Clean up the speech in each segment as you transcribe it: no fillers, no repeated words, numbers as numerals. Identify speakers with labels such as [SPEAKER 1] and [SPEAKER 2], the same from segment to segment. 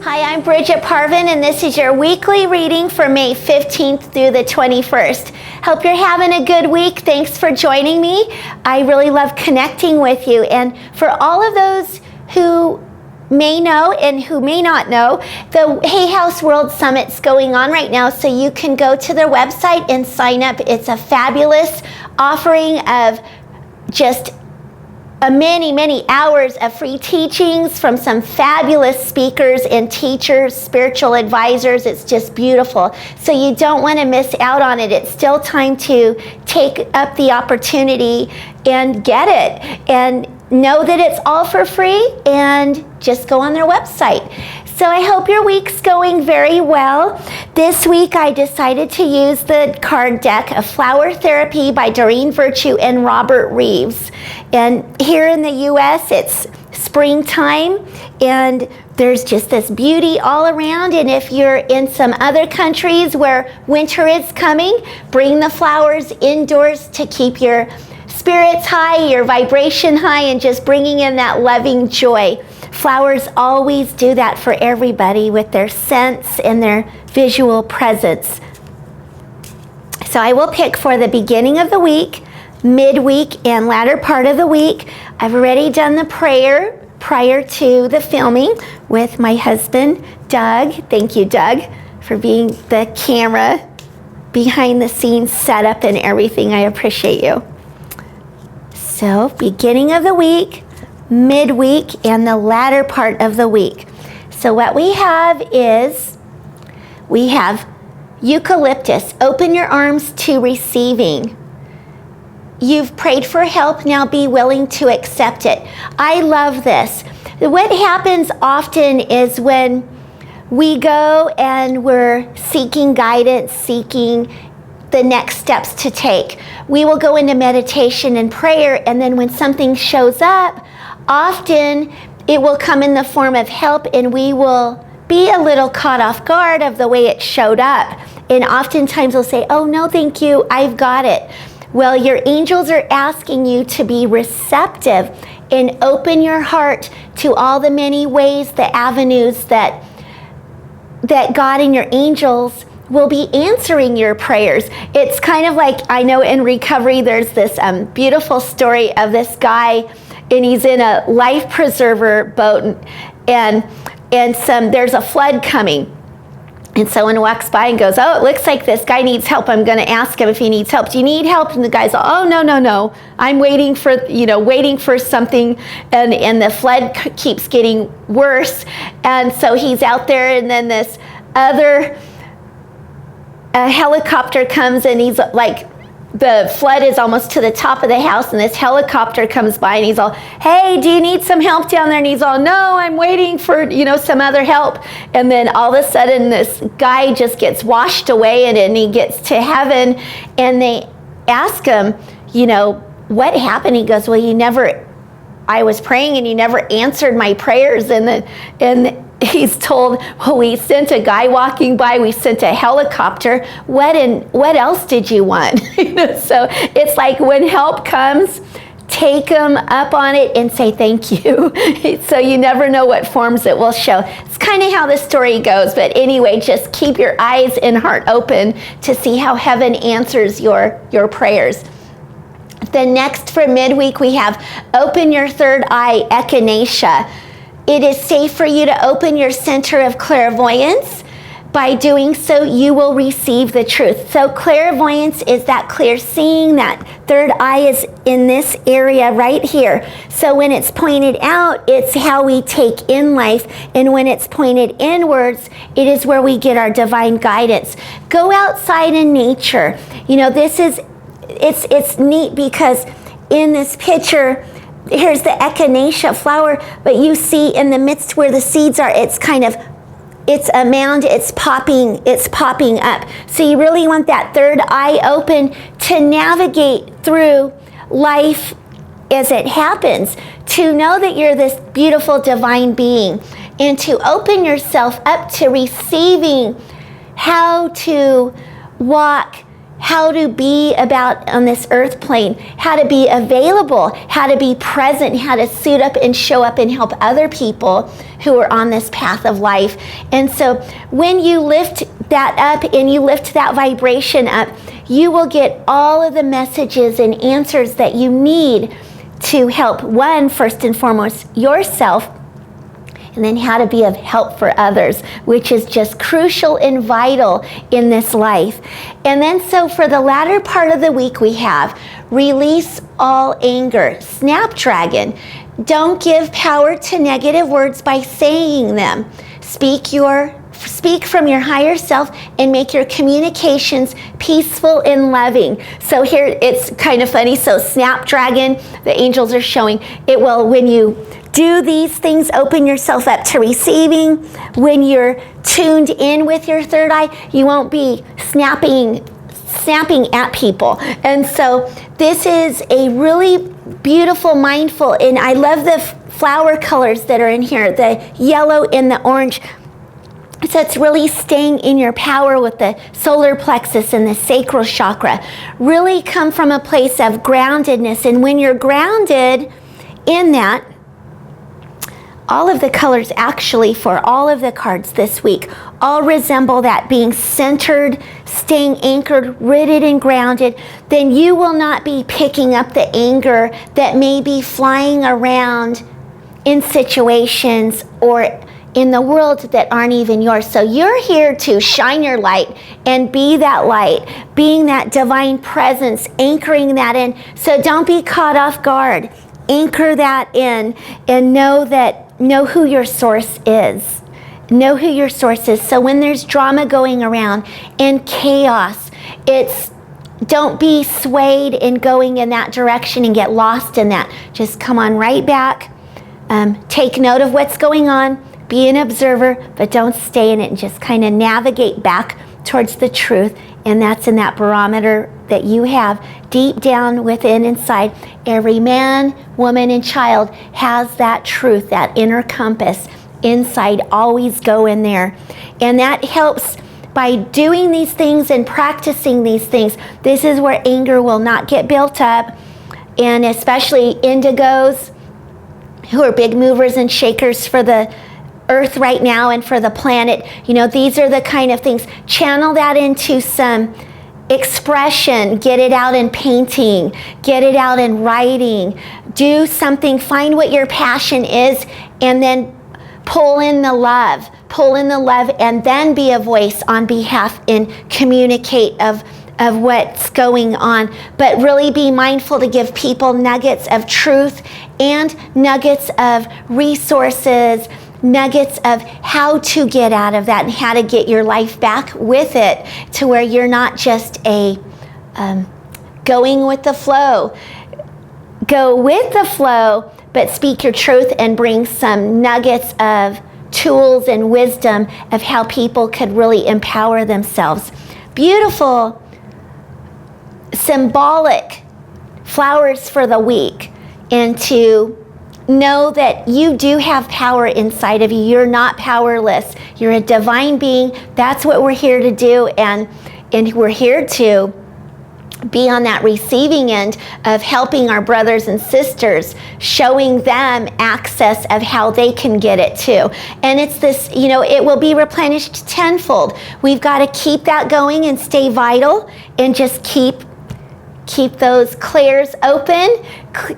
[SPEAKER 1] Hi, I'm Brigitte Parvin, and this is your weekly reading for May 15th through the 21st. Hope you're having a good week. Thanks for joining me. I really love connecting with you. And for all of those who may know and who may not know, the Hay House World Summit's going on right now, so you can go to their website and sign up. It's a fabulous offering of just many hours of free teachings from some fabulous speakers and teachers, spiritual advisors. It's just beautiful. So you don't want to miss out on it. It's still time to take up the opportunity and get it. And know that it's all for free, and just go on their website. So I hope your week's going very well. This week I decided to use the card deck of Flower Therapy by Doreen Virtue and Robert Reeves. And here in the U.S. it's springtime, and there's just this beauty all around. And if you're in some other countries where winter is coming, bring the flowers indoors to keep your spirits high, your vibration high, and just bringing in that loving joy. Flowers always do that for everybody with their scents and their visual presence. So I will pick for the beginning of the week, midweek, and latter part of the week. I've already done the prayer prior to the filming with my husband, Doug. Thank you, Doug, for being the camera behind the scenes setup and everything. I appreciate you. So, beginning of the week, midweek, and the latter part of the week. So what we have is, we have eucalyptus. Open your arms to receiving. You've prayed for help, now be willing to accept it. I love this. What happens often is when we go and we're seeking guidance, seeking the next steps to take, we will go into meditation and prayer, and then when something shows up, often it will come in the form of help, and we will be a little caught off guard of the way it showed up. And oftentimes we'll say, oh no, thank you, I've got it. Well, your angels are asking you to be receptive and open your heart to all the many ways, the avenues that God and your angels will be answering your prayers. It's kind of like, I know in recovery there's this beautiful story of this guy, and he's in a life preserver boat, and there's a flood coming. And someone walks by and goes, oh, it looks like this guy needs help. I'm going to ask him if he needs help. Do you need help? And the guy's like, oh, no. I'm waiting for something. And the flood keeps getting worse. And so he's out there, and then this other helicopter comes, and he's like, the flood is almost to the top of the house, and this helicopter comes by, and he's all, hey, do you need some help down there? And he's all, no, I'm waiting for, some other help. And then all of a sudden this guy just gets washed away, and then he gets to heaven, and they ask him, what happened? He goes, well, I was praying and you never answered my prayers. And he's told, well, we sent a guy walking by, we sent a helicopter. What else did you want? So it's like when help comes, take them up on it and say thank you. So you never know what forms it will show. It's kind of how the story goes. But anyway, just keep your eyes and heart open to see how heaven answers your prayers. Then next for midweek, we have open your third eye, echinacea. It is safe for you to open your center of clairvoyance. By doing so, you will receive the truth. So clairvoyance is that clear seeing. That third eye is in this area right here. So when it's pointed out, it's how we take in life. And when it's pointed inwards, it is where we get our divine guidance. Go outside in nature. It's neat because in this picture, here's the echinacea flower, but you see in the midst where the seeds are, it's a mound, it's popping up. So you really want that third eye open to navigate through life as it happens, to know that you're this beautiful divine being, and to open yourself up to receiving how to walk how to be about on this earth plane, how to be available, how to be present, how to suit up and show up and help other people who are on this path of life. And so when you lift that up and you lift that vibration up, you will get all of the messages and answers that you need to help, one, first and foremost, yourself, and then how to be of help for others, which is just crucial and vital in this life. And then so for the latter part of the week, we have release all anger. Snapdragon, don't give power to negative words by saying them. Speak from your higher self and make your communications peaceful and loving. So here it's kind of funny. So Snapdragon, the angels are showing it will, when you do these things, open yourself up to receiving. When you're tuned in with your third eye, you won't be snapping at people. And so this is a really beautiful, mindful, and I love the flower colors that are in here, the yellow and the orange. So it's really staying in your power with the solar plexus and the sacral chakra. Really come from a place of groundedness. And when you're grounded in that, all of the colors actually for all of the cards this week all resemble that, being centered, staying anchored, rooted and grounded. Then you will not be picking up the anger that may be flying around in situations or in the world that aren't even yours. So you're here to shine your light and be that light, being that divine presence, anchoring that in. So don't be caught off guard. Anchor that in and know who your source is. Know who your source is. So when there's drama going around and chaos, don't be swayed in going in that direction and get lost in that. Just come on right back. Take note of what's going on. Be an observer, but don't stay in it, and just kind of navigate back towards the truth. And that's in that barometer that you have deep down within inside. Every man, woman, and child has that truth, that inner compass inside. Always go in there. And that helps by doing these things and practicing these things. This is where anger will not get built up. And especially indigos, who are big movers and shakers for the earth right now and for the planet. These are the kind of things. Channel that into some expression. Get it out in painting. Get it out in writing. Do something. Find what your passion is, and then pull in the love. Pull in the love, and then be a voice on behalf and communicate of what's going on. But really be mindful to give people nuggets of truth and nuggets of resources, nuggets of how to get out of that and how to get your life back with it, to where you're not just going with the flow. Go with the flow, but speak your truth and bring some nuggets of tools and wisdom of how people could really empower themselves. Beautiful, symbolic flowers for the week, and to know that you do have power inside of you. You're not powerless. You're a divine being. That's what we're here to do, and we're here to be on that receiving end of helping our brothers and sisters, showing them access of how they can get it too. And it's this, it will be replenished tenfold. We've got to keep that going and stay vital, and just keep those clairs open,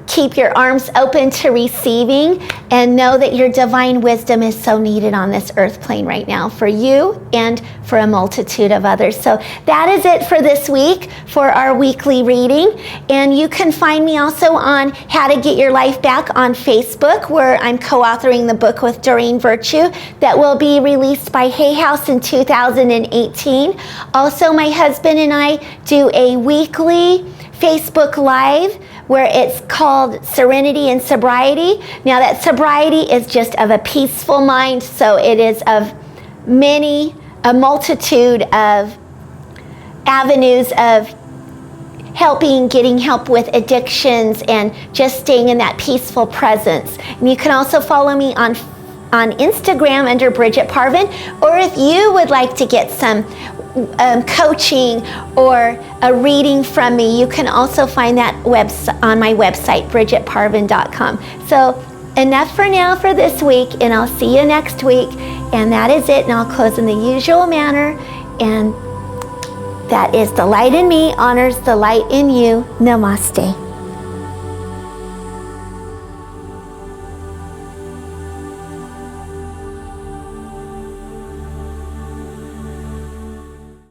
[SPEAKER 1] keep your arms open to receiving, and know that your divine wisdom is so needed on this earth plane right now for you and for a multitude of others. So that is it for this week for our weekly reading. And you can find me also on How to Get Your Life Back on Facebook, where I'm co-authoring the book with Doreen Virtue that will be released by Hay House in 2018. Also, my husband and I do a weekly Facebook Live where it's called Serenity and Sobriety. Now that sobriety is just of a peaceful mind, so it is of a multitude of avenues of getting help with addictions and just staying in that peaceful presence. And you can also follow me on Instagram under Brigitte Parvin, or if you would like to get some coaching or a reading from me, you can also find that on my website, BrigitteParvin.com. So enough for now for this week, and I'll see you next week. And that is it, and I'll close in the usual manner. And that is, the light in me honors the light in you. Namaste.